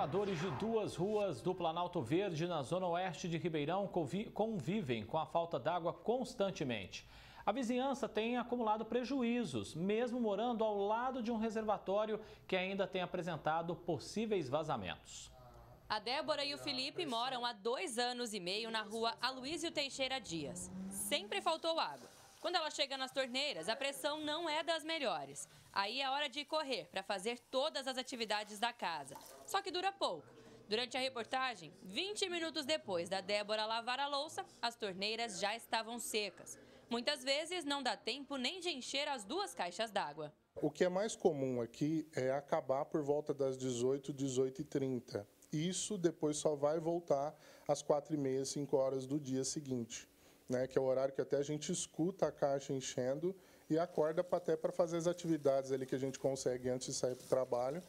Moradores de duas ruas do Planalto Verde, na zona oeste de Ribeirão, convivem com a falta d'água constantemente. A vizinhança tem acumulado prejuízos, mesmo morando ao lado de um reservatório que ainda tem apresentado possíveis vazamentos. A Débora e o Felipe moram há 2 anos e meio na rua Aloísio Teixeira Dias. Sempre faltou água. Quando ela chega nas torneiras, a pressão não é das melhores. Aí é hora de correr para fazer todas as atividades da casa. Só que dura pouco. Durante a reportagem, 20 minutos depois da Débora lavar a louça, as torneiras já estavam secas. Muitas vezes não dá tempo nem de encher as 2 caixas d'água. O que é mais comum aqui é acabar por volta das 18, 18h30. Isso depois só vai voltar às 4h30, 5 horas do dia seguinte. Que é o horário que até a gente escuta a caixa enchendo e acorda até para fazer as atividades ali que a gente consegue antes de sair para o trabalho,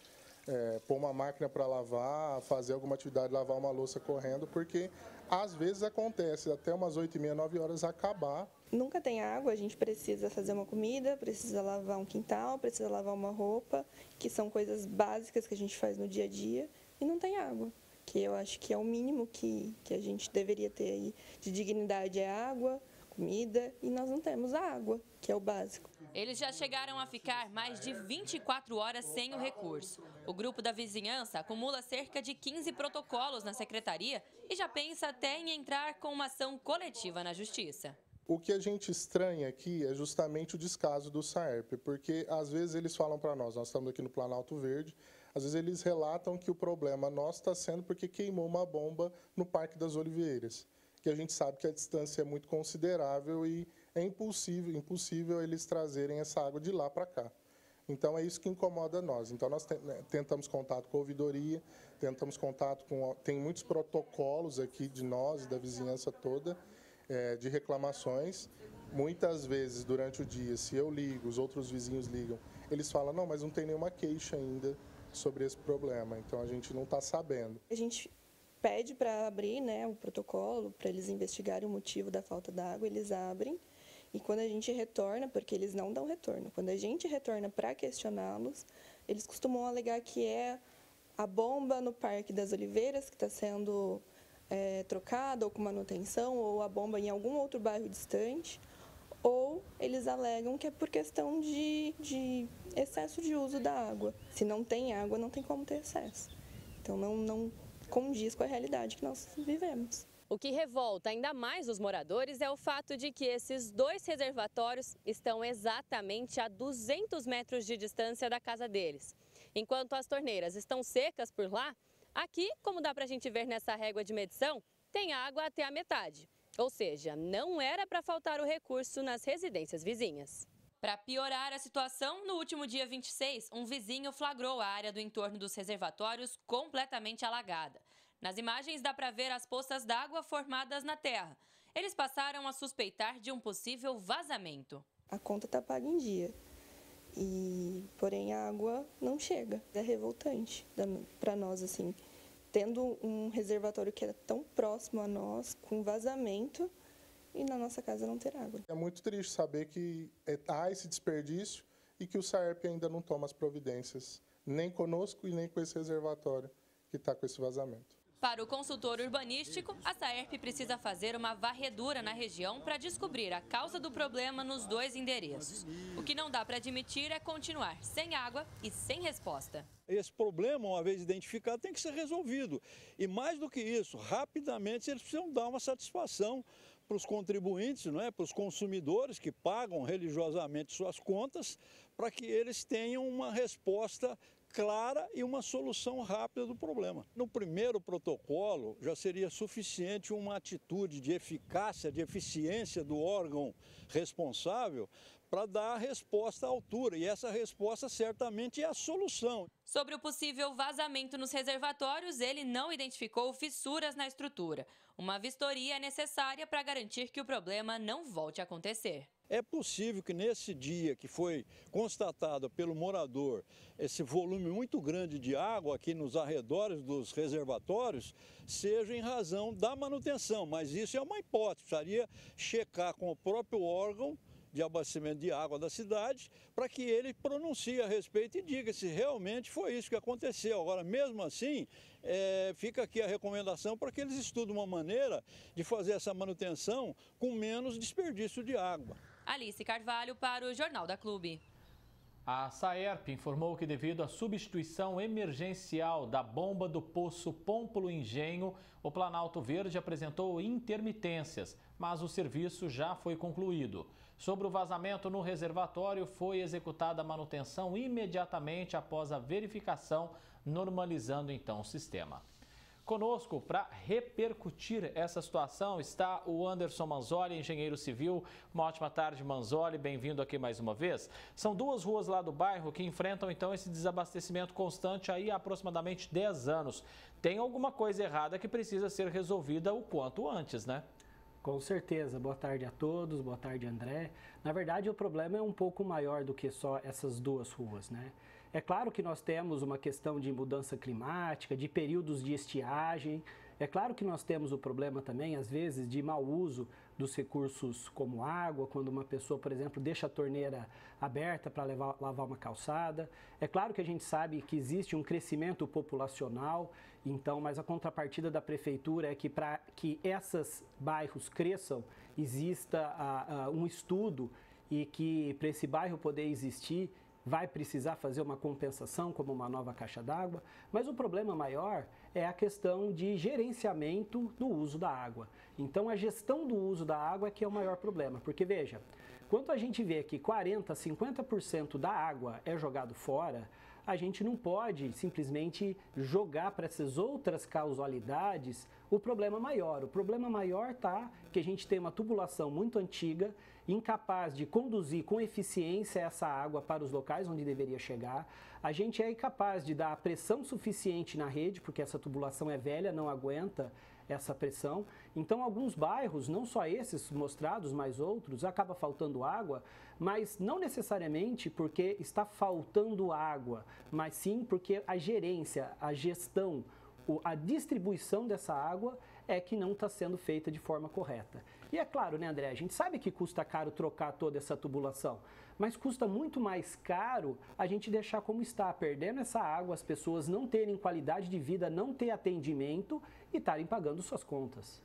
pôr uma máquina para lavar, fazer alguma atividade, lavar uma louça correndo, porque às vezes acontece até umas 8h30, 9 horas acabar. Nunca tem água, a gente precisa fazer uma comida, precisa lavar um quintal, precisa lavar uma roupa, que são coisas básicas que a gente faz no dia a dia, e não tem água. Que eu acho que é o mínimo que a gente deveria ter aí de dignidade, é água, comida, e nós não temos a água, que é o básico. Eles já chegaram a ficar mais de 24 horas sem o recurso. O grupo da vizinhança acumula cerca de 15 protocolos na secretaria e já pensa até em entrar com uma ação coletiva na justiça. O que a gente estranha aqui é justamente o descaso do SAERP, porque às vezes eles falam para nós estamos aqui no Planalto Verde, às vezes eles relatam que o problema nosso está sendo porque queimou uma bomba no Parque das Oliveiras, que a gente sabe que a distância é muito considerável e é impossível eles trazerem essa água de lá para cá. Então é isso que incomoda nós. Então nós tentamos contato com a ouvidoria, tentamos contato com... Tem muitos protocolos aqui de nós e da vizinhança toda, de reclamações. Muitas vezes durante o dia, se eu ligo, os outros vizinhos ligam, eles falam, não, mas não tem nenhuma queixa ainda sobre esse problema, então a gente não está sabendo. A gente pede para abrir o protocolo, para eles investigarem o motivo da falta d'água, eles abrem, e quando a gente retorna, porque eles não dão retorno, quando a gente retorna para questioná-los, eles costumam alegar que é a bomba no Parque das Oliveiras que está sendo trocada ou com manutenção, ou a bomba em algum outro bairro distante, ou eles alegam que é por questão de excesso de uso da água. Se não tem água, não tem como ter excesso. Então não condiz com a realidade que nós vivemos. O que revolta ainda mais os moradores é o fato de que esses 2 reservatórios estão exatamente a 200 metros de distância da casa deles. Enquanto as torneiras estão secas por lá, aqui, como dá para a gente ver nessa régua de medição, tem água até a metade. Ou seja, não era para faltar o recurso nas residências vizinhas. Para piorar a situação, no último dia 26, um vizinho flagrou a área do entorno dos reservatórios completamente alagada. Nas imagens dá para ver as poças d'água formadas na terra. Eles passaram a suspeitar de um possível vazamento. A conta está paga em dia, porém a água não chega. É revoltante para nós, assim. Tendo um reservatório que é tão próximo a nós, com vazamento, e na nossa casa não ter água. É muito triste saber que há esse desperdício e que o SAERP ainda não toma as providências, nem conosco e nem com esse reservatório que está com esse vazamento. Para o consultor urbanístico, a SAERP precisa fazer uma varredura na região para descobrir a causa do problema nos 2 endereços. O que não dá para admitir é continuar sem água e sem resposta. Esse problema, uma vez identificado, tem que ser resolvido. E mais do que isso, rapidamente eles precisam dar uma satisfação para os contribuintes, para os consumidores que pagam religiosamente suas contas, para que eles tenham uma resposta clara e uma solução rápida do problema. No primeiro protocolo, já seria suficiente uma atitude de eficácia, de eficiência do órgão responsável para dar a resposta à altura, e essa resposta certamente é a solução. Sobre o possível vazamento nos reservatórios, ele não identificou fissuras na estrutura. Uma vistoria é necessária para garantir que o problema não volte a acontecer. É possível que nesse dia que foi constatado pelo morador esse volume muito grande de água aqui nos arredores dos reservatórios seja em razão da manutenção, mas isso é uma hipótese, precisaria checar com o próprio órgão de abastecimento de água da cidade para que ele pronuncie a respeito e diga se realmente foi isso que aconteceu. Agora, mesmo assim, fica aqui a recomendação para que eles estudem uma maneira de fazer essa manutenção com menos desperdício de água. Alice Carvalho para o Jornal da Clube. A Saerp informou que devido à substituição emergencial da bomba do poço Pômpulo Engenho, o Planalto Verde apresentou intermitências, mas o serviço já foi concluído. Sobre o vazamento no reservatório, foi executada a manutenção imediatamente após a verificação, normalizando então o sistema. Conosco, para repercutir essa situação, está o Anderson Manzoli, engenheiro civil. Uma ótima tarde, Manzoli, bem-vindo aqui mais uma vez. São duas ruas lá do bairro que enfrentam então esse desabastecimento constante aí há aproximadamente 10 anos. Tem alguma coisa errada que precisa ser resolvida o quanto antes, né? Com certeza. Boa tarde a todos, boa tarde, André. Na verdade, o problema é um pouco maior do que só essas duas ruas, né? É claro que nós temos uma questão de mudança climática, de períodos de estiagem. É claro que nós temos o problema também, às vezes, de mau uso dos recursos como água, quando uma pessoa, por exemplo, deixa a torneira aberta para lavar uma calçada. É claro que a gente sabe que existe um crescimento populacional, então, mas a contrapartida da prefeitura é que para que esses bairros cresçam, exista um estudo e que para esse bairro poder existir, vai precisar fazer uma compensação, como uma nova caixa d'água, mas o problema maior é a questão de gerenciamento do uso da água. Então, a gestão do uso da água é que é o maior problema, porque veja, quando a gente vê que 40%, 50% da água é jogado fora, a gente não pode simplesmente jogar para essas outras causalidades o problema maior. O problema maior está que a gente tem uma tubulação muito antiga, incapaz de conduzir com eficiência essa água para os locais onde deveria chegar. A gente é incapaz de dar a pressão suficiente na rede, porque essa tubulação é velha, não aguenta essa pressão. Então, alguns bairros, não só esses mostrados, mas outros, acaba faltando água, mas não necessariamente porque está faltando água, mas sim porque a gerência, a gestão, a distribuição dessa água é que não está sendo feita de forma correta. E é claro, né, André, a gente sabe que custa caro trocar toda essa tubulação, mas custa muito mais caro a gente deixar como está, perdendo essa água, as pessoas não terem qualidade de vida, não ter atendimento e estarem pagando suas contas.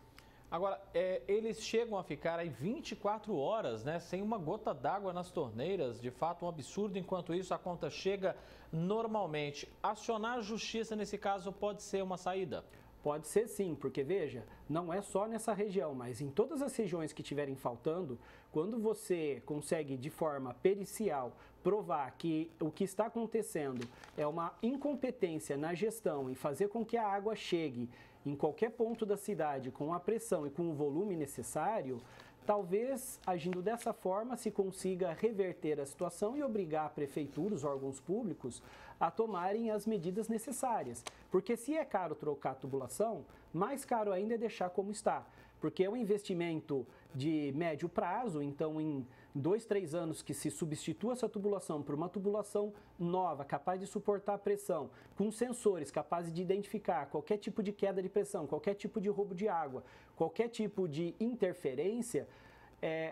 Agora, eles chegam a ficar aí 24 horas, né, sem uma gota d'água nas torneiras, de fato um absurdo. Enquanto isso, a conta chega normalmente. Acionar a justiça nesse caso pode ser uma saída? Pode ser sim, porque veja, não é só nessa região, mas em todas as regiões que estiverem faltando, quando você consegue de forma pericial provar que o que está acontecendo é uma incompetência na gestão e fazer com que a água chegue em qualquer ponto da cidade com a pressão e com o volume necessário, talvez agindo dessa forma se consiga reverter a situação e obrigar a prefeitura, os órgãos públicos, a tomarem as medidas necessárias. Porque se é caro trocar a tubulação, mais caro ainda é deixar como está. Porque é um investimento de médio prazo, então em 2, 3 anos que se substitua essa tubulação por uma tubulação nova, capaz de suportar a pressão, com sensores capazes de identificar qualquer tipo de queda de pressão, qualquer tipo de roubo de água, qualquer tipo de interferência,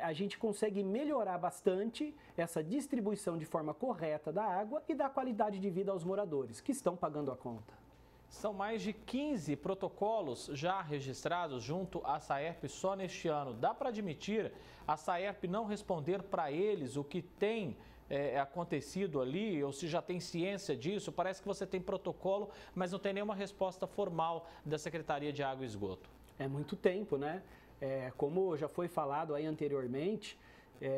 a gente consegue melhorar bastante essa distribuição de forma correta da água e dar qualidade de vida aos moradores que estão pagando a conta. São mais de 15 protocolos já registrados junto à Saerp só neste ano. Dá para admitir a Saerp não responder para eles o que tem acontecido ali, ou se já tem ciência disso? Parece que você tem protocolo, mas não tem nenhuma resposta formal da Secretaria de Água e Esgoto. É muito tempo, né? Como já foi falado aí anteriormente,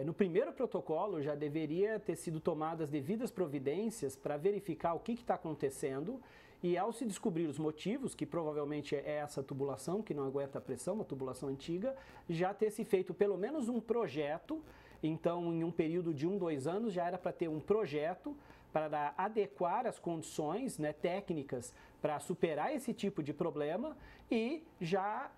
no primeiro protocolo já deveria ter sido tomadas devidas providências para verificar o que está acontecendo. E ao se descobrir os motivos, que provavelmente é essa tubulação, que não aguenta a pressão, uma tubulação antiga, já ter se feito pelo menos um projeto. Então, em um período de 1, 2 anos, já era para ter um projeto para adequar as condições, né, técnicas para superar esse tipo de problema e já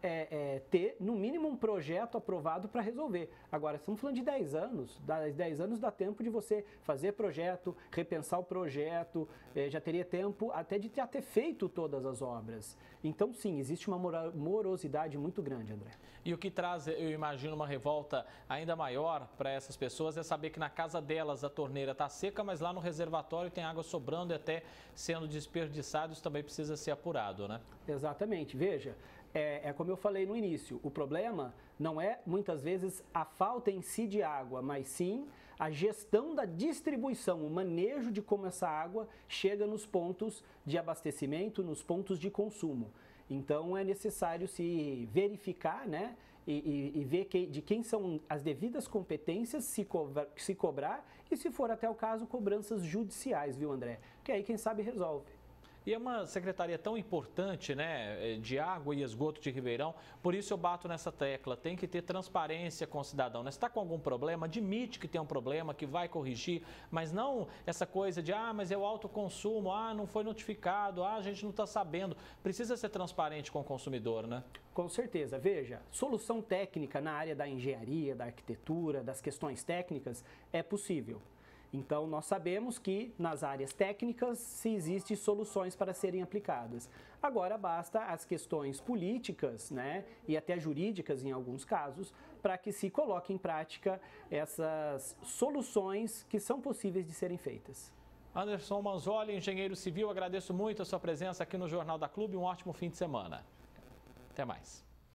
ter, no mínimo, um projeto aprovado para resolver. Agora, estamos falando de 10 anos. 10 anos dá tempo de você fazer projeto, repensar o projeto, já teria tempo até de já ter feito todas as obras. Então, sim, existe uma morosidade muito grande, André. E o que traz, eu imagino, uma revolta ainda maior para essas pessoas é saber que na casa delas a torneira está seca, mas lá no reservatório tem água sobrando e até sendo desperdiçada. Isso também precisa precisa ser apurado, né? Exatamente. Veja, é como eu falei no início, o problema não é muitas vezes a falta em si de água, mas sim a gestão da distribuição, o manejo de como essa água chega nos pontos de abastecimento, nos pontos de consumo. Então é necessário se verificar, né, e ver de quem são as devidas competências, se cobrar e, se for até o caso, cobranças judiciais, viu, André? Que aí quem sabe resolve. E é uma secretaria tão importante, né, de água e esgoto de Ribeirão, por isso eu bato nessa tecla, tem que ter transparência com o cidadão, né? Se está com algum problema, admite que tem um problema, que vai corrigir, mas não essa coisa de, mas é o alto consumo, não foi notificado, a gente não está sabendo. Precisa ser transparente com o consumidor, né? Com certeza. Veja, solução técnica na área da engenharia, da arquitetura, das questões técnicas é possível. Então, nós sabemos que nas áreas técnicas se existem soluções para serem aplicadas. Agora, basta as questões políticas, né, e até jurídicas em alguns casos, para que se coloque em prática essas soluções que são possíveis de serem feitas. Anderson Manzoli, engenheiro civil, agradeço muito a sua presença aqui no Jornal da Clube. Um ótimo fim de semana. Até mais.